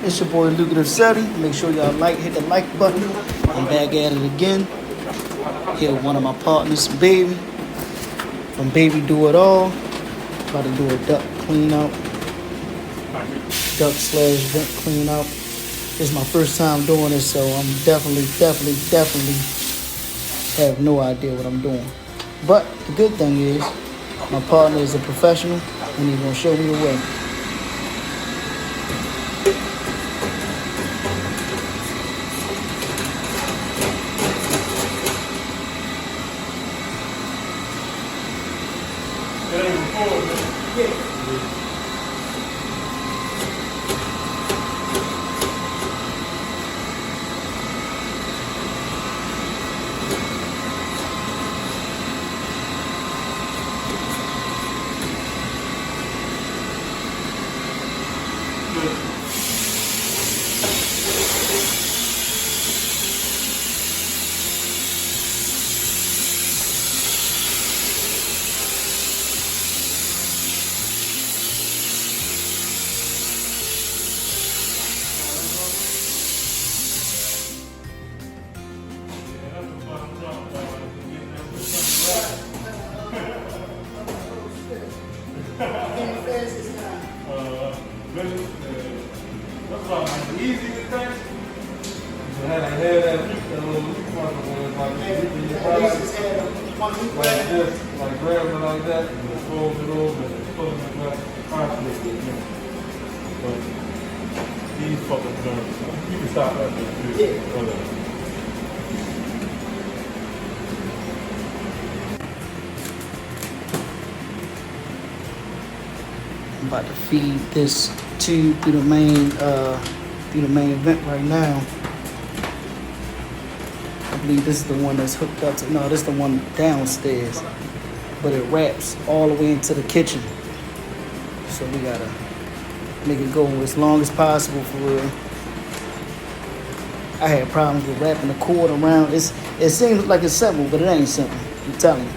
It's your boy Lucrative Setti. Make sure y'all hit the like button. I'm back at it again. Here with one of my partners, Baby. From Baby Do It All. About to do a duck clean out. Duck/vent clean out. This is my first time doing this, so I'm definitely have no idea what I'm doing. But the good thing is, my partner is a professional and he's gonna show me the way. I'm about to feed this tube through the main vent right now. I believe this is the one that's hooked up to, no, this is the one downstairs. But it wraps all the way into the kitchen. So we gotta make it go as long as possible for real. I had problems with wrapping the cord around. It seems like it's simple, but it ain't simple. I'm telling you.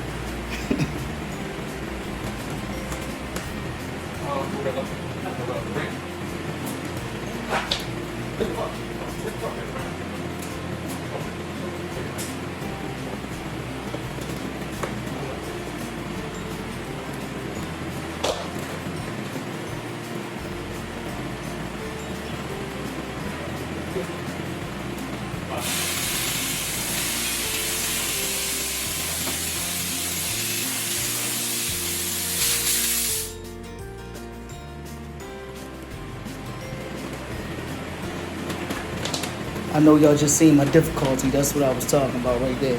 I know y'all just seen my difficulty. That's what I was talking about right there.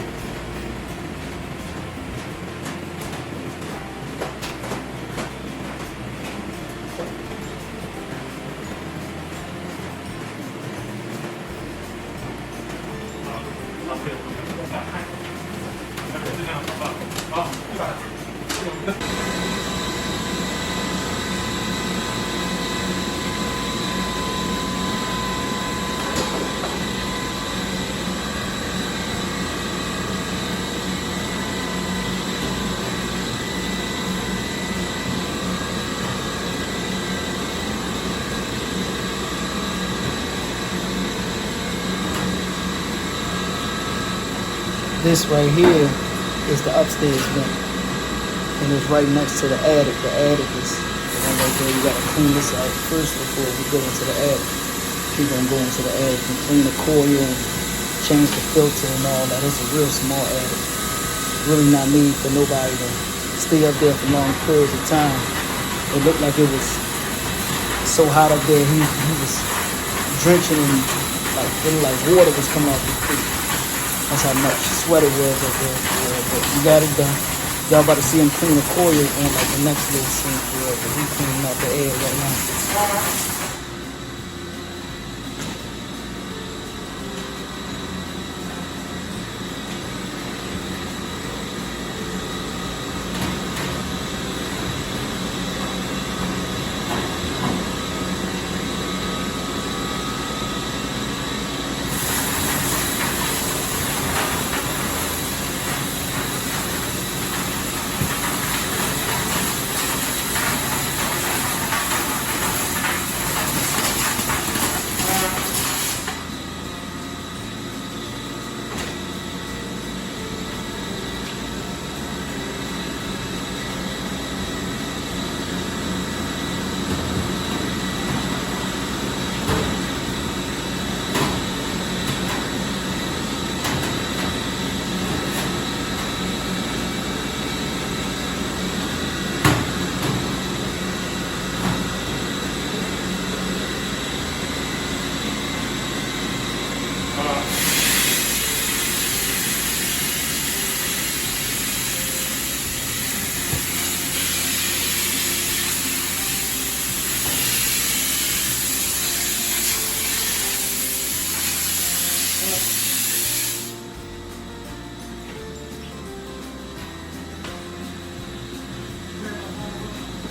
This right here is the upstairs vent, and it's right next to the attic. The attic is the one right there. You gotta clean this out first before we go into the attic. We're gonna go into the attic and clean the coil and change the filter and all that. It's a real small attic. Really not made for nobody to stay up there for long periods of time. It looked like it was so hot up there. He was drenching and like feeling like water was coming off his feet. That's how much sweat it was up there. But we got it done. Y'all about to see him clean the coil and like the next little scene for real. But he's cleaning out the air right now.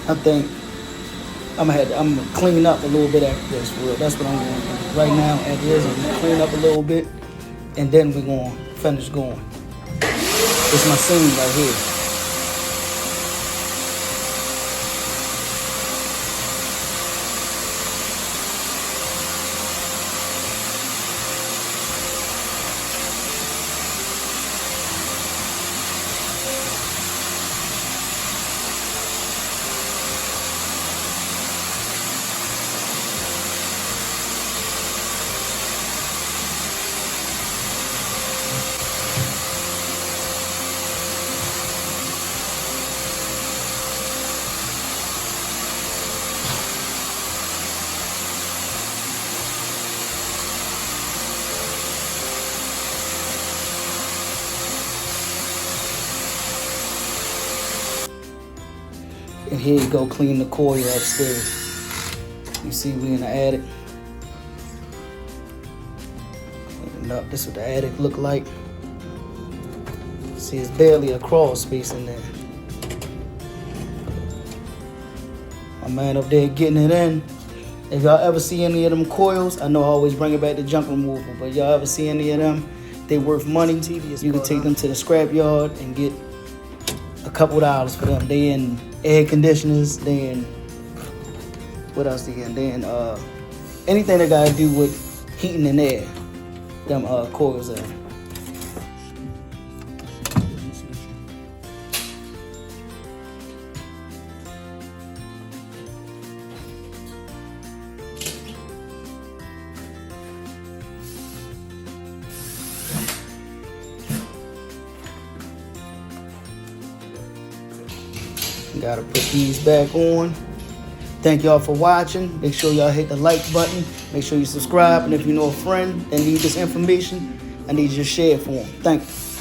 I think I'm gonna clean up a little bit after this. For real. That's what I'm gonna do. Right now, as is, I'm gonna clean up a little bit, and then we're gonna finish going. It's my scene right here. And here you go, clean the coil upstairs. You see we in the attic. Cleaning up. This is what the attic look like. See, it's barely a crawl space in there. My man up there getting it in. If y'all ever see any of them coils, I know I always bring it back to junk removal, but y'all ever see any of them, they worth money. You can take them to the scrap yard and get a couple dollars for them. They in air conditioners, they in, what else they in? They in anything that got to do with heating and air, them coils are. Gotta put these back on. Thank y'all for watching. Make sure y'all hit the like button. Make sure you subscribe. And if you know a friend that needs this information, I need you to share it for them. Thank you.